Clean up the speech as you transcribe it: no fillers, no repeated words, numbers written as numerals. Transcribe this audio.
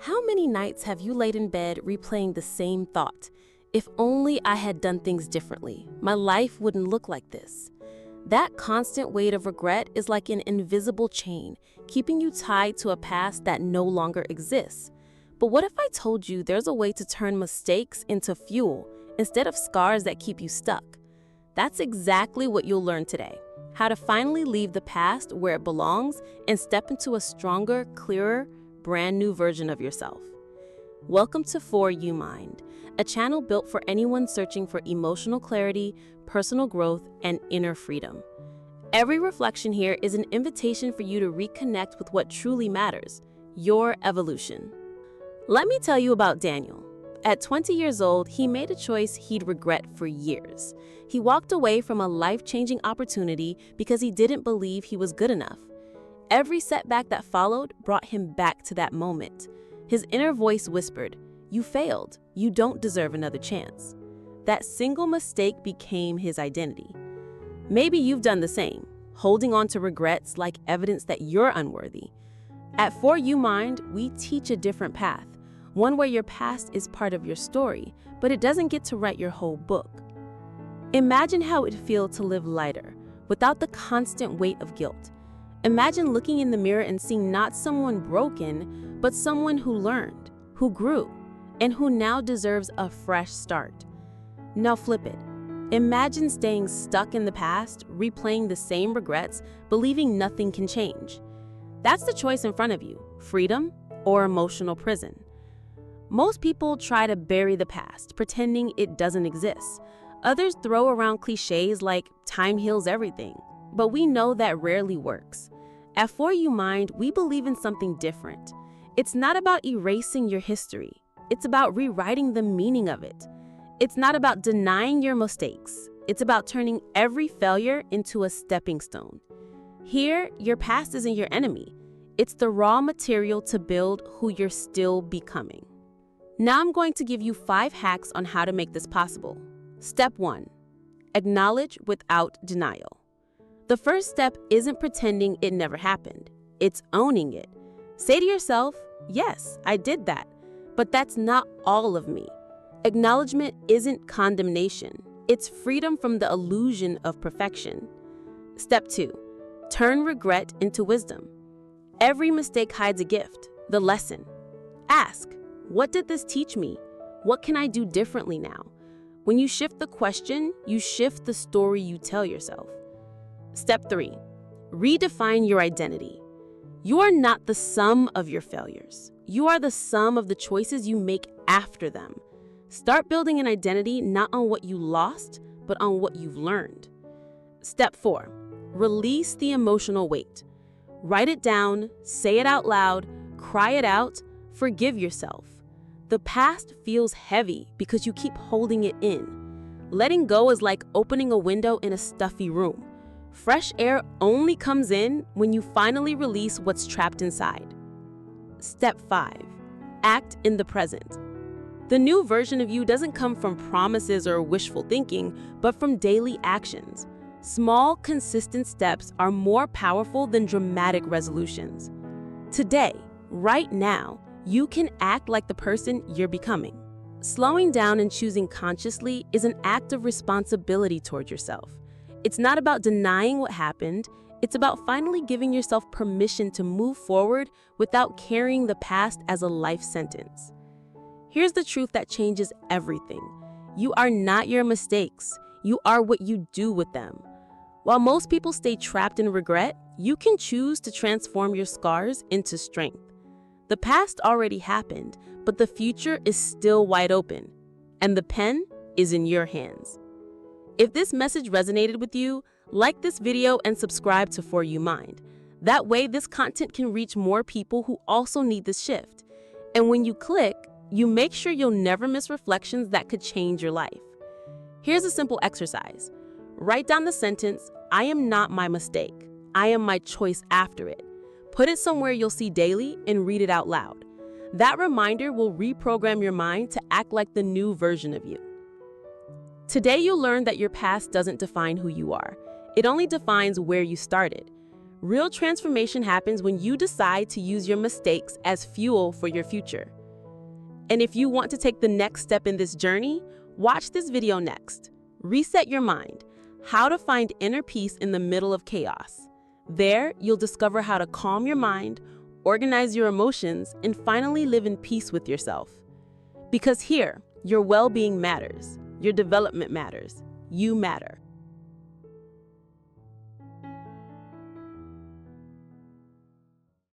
How many nights have you laid in bed replaying the same thought? If only I had done things differently, my life wouldn't look like this. That constant weight of regret is like an invisible chain, keeping you tied to a past that no longer exists. But what if I told you there's a way to turn mistakes into fuel instead of scars that keep you stuck? That's exactly what you'll learn today. How to finally leave the past where it belongs and step into a stronger, clearer, brand new version of yourself. Welcome to For You Mind, a channel built for anyone searching for emotional clarity, personal growth, and inner freedom. Every reflection here is an invitation for you to reconnect with what truly matters, your evolution. Let me tell you about Daniel. At 20 years old, he made a choice he'd regret for years. He walked away from a life-changing opportunity because he didn't believe he was good enough. Every setback that followed brought him back to that moment. His inner voice whispered, "You failed. You don't deserve another chance." That single mistake became his identity. Maybe you've done the same, holding on to regrets like evidence that you're unworthy. At For You Mind, we teach a different path, one where your past is part of your story, but it doesn't get to write your whole book. Imagine how it would feel to live lighter, without the constant weight of guilt. Imagine looking in the mirror and seeing not someone broken, but someone who learned, who grew, and who now deserves a fresh start. Now flip it. Imagine staying stuck in the past, replaying the same regrets, believing nothing can change. That's the choice in front of you, freedom or emotional prison. Most people try to bury the past, pretending it doesn't exist. Others throw around cliches like time heals everything, but we know that rarely works. At For You Mind, we believe in something different. It's not about erasing your history. It's about rewriting the meaning of it. It's not about denying your mistakes. It's about turning every failure into a stepping stone. Here, your past isn't your enemy. It's the raw material to build who you're still becoming. Now I'm going to give you 5 hacks on how to make this possible. Step 1. Acknowledge without denial. The first step isn't pretending it never happened. It's owning it. Say to yourself, yes, I did that, but that's not all of me. Acknowledgement isn't condemnation. It's freedom from the illusion of perfection. Step 2. Turn regret into wisdom. Every mistake hides a gift, the lesson. Ask, what did this teach me? What can I do differently now? When you shift the question, you shift the story you tell yourself. Step 3. Redefine your identity. You are not the sum of your failures. You are the sum of the choices you make after them. Start building an identity not on what you lost, but on what you've learned. Step 4. Release the emotional weight. Write it down, say it out loud, cry it out, forgive yourself. The past feels heavy because you keep holding it in. Letting go is like opening a window in a stuffy room. Fresh air only comes in when you finally release what's trapped inside. Step 5. Act in the present. The new version of you doesn't come from promises or wishful thinking, but from daily actions. Small, consistent steps are more powerful than dramatic resolutions. Today, right now, you can act like the person you're becoming. Slowing down and choosing consciously is an act of responsibility toward yourself. It's not about denying what happened. It's about finally giving yourself permission to move forward without carrying the past as a life sentence. Here's the truth that changes everything. You are not your mistakes. You are what you do with them. While most people stay trapped in regret, you can choose to transform your scars into strength. The past already happened, but the future is still wide open, and the pen is in your hands. If this message resonated with you, like this video and subscribe to For You Mind. That way, this content can reach more people who also need this shift. And when you click, you make sure you'll never miss reflections that could change your life. Here's a simple exercise. Write down the sentence, "I am not my mistake. I am my choice after it." Put it somewhere you'll see daily and read it out loud. That reminder will reprogram your mind to act like the new version of you. Today, you'll learn that your past doesn't define who you are. It only defines where you started. Real transformation happens when you decide to use your mistakes as fuel for your future. And if you want to take the next step in this journey, watch this video next. Reset your mind. How to find inner peace in the middle of chaos. There, you'll discover how to calm your mind, organize your emotions, and finally live in peace with yourself. Because here, your well-being matters, your development matters, you matter.